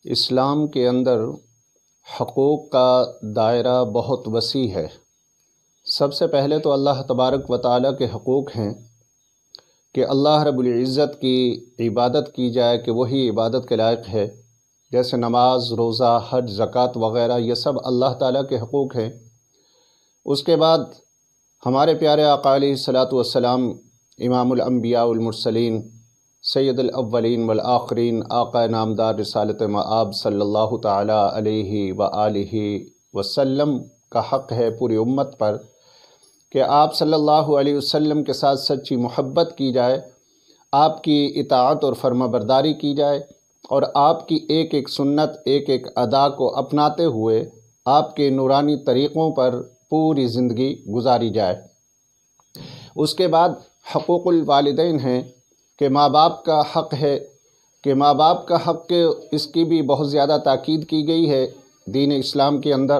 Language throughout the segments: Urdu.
اسلام کے اندر حقوق کا دائرہ بہت وسیع ہے۔ سب سے پہلے تو اللہ تبارک و تعالیٰ کے حقوق ہیں کہ اللہ رب العزت کی عبادت کی جائے کہ وہی عبادت کے لائق ہے، جیسے نماز، روزہ، حج، زکوٰۃ وغیرہ، یہ سب اللہ تعالیٰ کے حقوق ہیں۔ اس کے بعد ہمارے پیارے آقا علیہ الصلاۃ والسلام، امام الانبیاء والمرسلین، سید الاولین والآخرین، آقا نامدار رسالت مآب صلی اللہ تعالیٰ علیہ وآلہ وسلم کا حق ہے پوری امت پر کہ آپ صلی اللہ علیہ وسلم کے ساتھ سچی محبت کی جائے، آپ کی اطاعت اور فرما برداری کی جائے، اور آپ کی ایک ایک سنت، ایک ایک ادا کو اپناتے ہوئے آپ کے نورانی طریقوں پر پوری زندگی گزاری جائے۔ اس کے بعد حقوق الوالدین ہیں کہ ماں باپ کا حق ہے، کہ ماں باپ کا حق اس کی بھی بہت زیادہ تاکید کی گئی ہے دین اسلام کے اندر،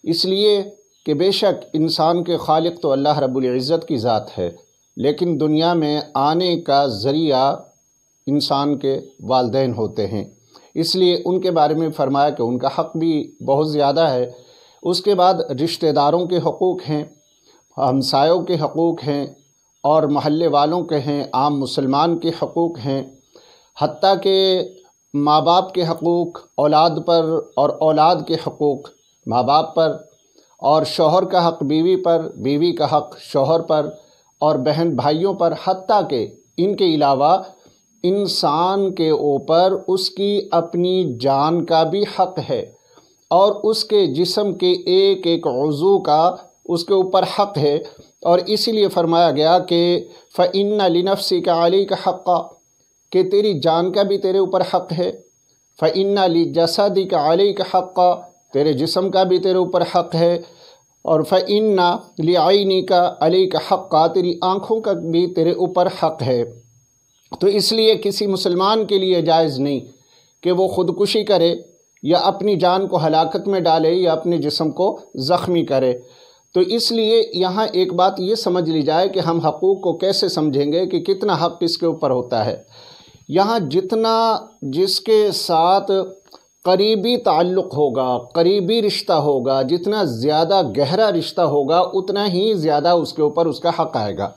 اس لیے کہ بے شک انسان کے خالق تو اللہ رب العزت کی ذات ہے، لیکن دنیا میں آنے کا ذریعہ انسان کے والدین ہوتے ہیں، اس لیے ان کے بارے میں فرمایا کہ ان کا حق بھی بہت زیادہ ہے۔ اس کے بعد رشتہ داروں کے حقوق ہیں، ہمسایوں کے حقوق ہیں، اور محلے والوں کے ہیں، عام مسلمان کے حقوق ہیں، حتیٰ کہ ماں باپ کے حقوق اولاد پر، اور اولاد کے حقوق ماں باپ پر، اور شوہر کا حق بیوی پر، بیوی کا حق شوہر پر، اور بہن بھائیوں پر، حتیٰ کہ ان کے علاوہ انسان کے اوپر اس کی اپنی جان کا بھی حق ہے، اور اس کے جسم کے ایک ایک عضو کا اس کے اوپر حق ہے، اور اسی لیے فرمایا گیا کہ فَإِنَّ لِنَفْسِكَ عَلَيْكَ حَقًّا، کہ تیری جان کا بھی تیرے اوپر حق ہے، فَإِنَّ لِجَسَدِكَ عَلَيْكَ حَقًّا، تیرے جسم کا بھی تیرے اوپر حق ہے، اور فَإِنَّ لِعَيْنِكَ عَلَيْكَ حَقًّا، تیری آنکھوں کا بھی تیرے اوپر حق ہے۔ تو اس لیے کسی مسلمان کے لیے جائز نہیں کہ وہ خودکشی کرے، یا اپنی جان کو ہلاکت میں ڈالے، یا اپنے جسم کو زخمی کرے۔ تو اس لیے یہاں ایک بات یہ سمجھ لی جائے کہ ہم حقوق کو کیسے سمجھیں گے کہ کتنا حق اس کے اوپر ہوتا ہے۔ یہاں جتنا جس کے ساتھ قریبی تعلق ہوگا، قریبی رشتہ ہوگا، جتنا زیادہ گہرا رشتہ ہوگا، اتنا ہی زیادہ اس کے اوپر اس کا حق آئے گا،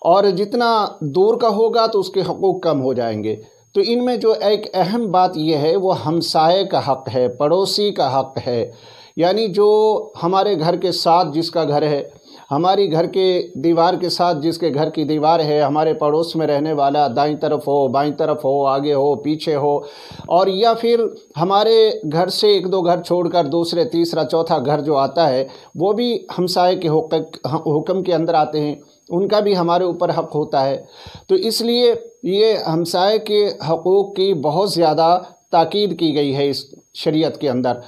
اور جتنا دور کا ہوگا تو اس کے حقوق کم ہو جائیں گے۔ تو ان میں جو ایک اہم بات یہ ہے وہ ہمسائے کا حق ہے، پڑوسی کا حق ہے، یعنی جو ہمارے گھر کے ساتھ جس کا گھر ہے، ہماری گھر کے دیوار کے ساتھ جس کے گھر کی دیوار ہے، ہمارے پڑوس میں رہنے والا، دائیں طرف ہو، بائیں طرف ہو، آگے ہو، پیچھے ہو، اور یا پھر ہمارے گھر سے ایک دو گھر چھوڑ کر دوسرے، تیسرا، چوتھا گھر جو آتا ہے، وہ بھی ہمسائے کے حکم کے اندر آتے ہیں، ان کا بھی ہمارے اوپر حق ہوتا ہے۔ تو اس لیے یہ ہمسائے کے حقوق کی بہت زیادہ تاکید کی گئی ہے اس شریعت کے اندر۔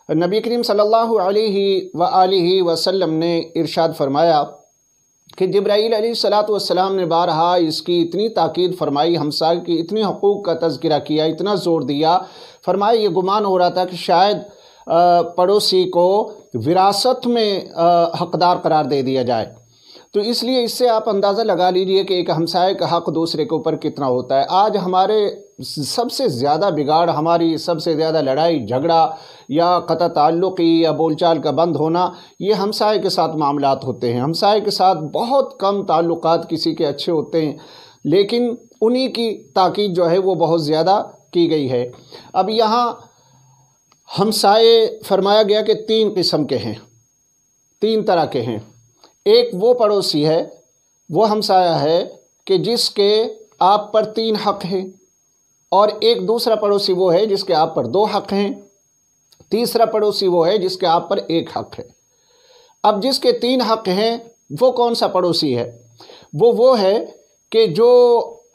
نبی کریم صلی اللہ علیہ وآلہ وسلم نے ارشاد فرمایا کہ جبرائیل علیہ السلام نے بارہا اس کی اتنی تاکید فرمائی، ہمسائے کی اتنی حقوق کا تذکرہ کیا، اتنا زور دیا، فرمایا یہ گمان ہو رہا تھا کہ شاید پڑوسی کو وراثت میں حقدار قرار دے دیا جائے۔ تو اس لیے اس سے آپ اندازہ لگا لیجئے کہ ایک ہمسائے کا حق دوسرے کے اوپر کتنا ہوتا ہے۔ آج ہمارے سب سے زیادہ بگاڑ، ہماری سب سے زیادہ لڑائی جھگڑا یا قطع تعلقی یا بول چال کا بند ہونا، یہ ہمسائے کے ساتھ معاملات ہوتے ہیں۔ ہمسائے کے ساتھ بہت کم تعلقات کسی کے اچھے ہوتے ہیں، لیکن انہی کی تاکید جو ہے وہ بہت زیادہ کی گئی ہے۔ اب یہاں ہمسائے فرمایا گیا کہ 3 قسم کے ہیں، 3 طرح کے ہیں۔ ایک وہ پڑوسی ہے، وہ ہمسایہ ہے کہ جس کے آپ پر 3 حق ہیں، اور ایک دوسرا پڑوسی وہ ہے جس کے آپ پر 2 حق ہیں، تیسرا پڑوسی وہ ہے جس کے آپ پر 1 حق ہے۔ اب جس کے 3 حق ہیں وہ کون سا پڑوسی ہے؟ وہ ہے کہ جو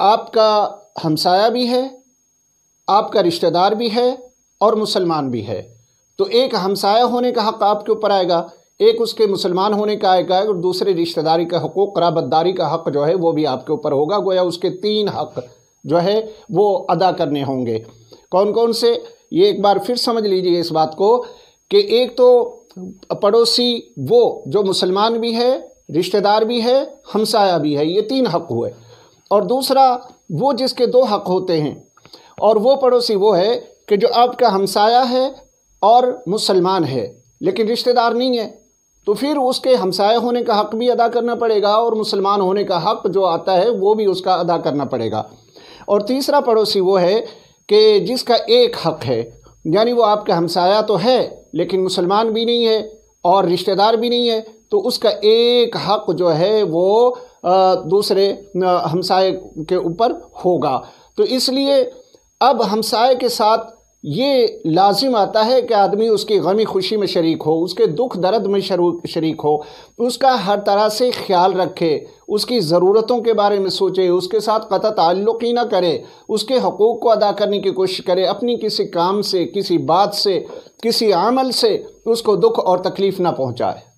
آپ کا ہمسایہ بھی ہے، آپ کا رشتہ دار بھی ہے، اور مسلمان بھی ہے۔ تو ایک ہمسایہ ہونے کا حق آپ کے اوپر آئے گا، ایک اس کے مسلمان ہونے کا آئے گا، اور دوسرے رشتہ داری کا حقوق، قرابت داری کا حق جو ہے وہ بھی آپ کے اوپر ہوگا۔ گویا اس کے 3 حق جو ہے وہ ادا کرنے ہوں گے۔ کون کون سے؟ یہ ایک بار پھر سمجھ لیجئے اس بات کو کہ ایک تو پڑوسی وہ جو مسلمان بھی ہے، رشتہ دار بھی ہے، ہمسایہ بھی ہے، یہ 3 حق ہوئے۔ اور دوسرا وہ جس کے 2 حق ہوتے ہیں، اور وہ پڑوسی وہ ہے کہ جو آپ کا ہمسایہ ہے اور مسلمان ہے لیکن رشتہ دار نہیں ہے، تو پھر اس کے ہمسایہ ہونے کا حق بھی ادا کرنا پڑے گا اور مسلمان ہونے کا حق جو آتا ہے وہ بھی اس کا ادا کرنا پڑے گا۔ اور تیسرا پڑوسی وہ ہے کہ جس کا ایک حق ہے، یعنی وہ آپ کا ہمسایہ تو ہے لیکن مسلمان بھی نہیں ہے اور رشتہ دار بھی نہیں ہے، تو اس کا ایک حق جو ہے وہ دوسرے ہمسائے کے اوپر ہوگا۔ تو اس لیے اب ہمسائے کے ساتھ یہ لازم آتا ہے کہ آدمی اس کی غمی خوشی میں شریک ہو، اس کے دکھ درد میں شریک ہو، اس کا ہر طرح سے خیال رکھے، اس کی ضرورتوں کے بارے میں سوچے، اس کے ساتھ قطع تعلق ہی نہ کرے، اس کے حقوق کو ادا کرنے کی کوشش کرے، اپنی کسی کام سے، کسی بات سے، کسی عمل سے اس کو دکھ اور تکلیف نہ پہنچائے۔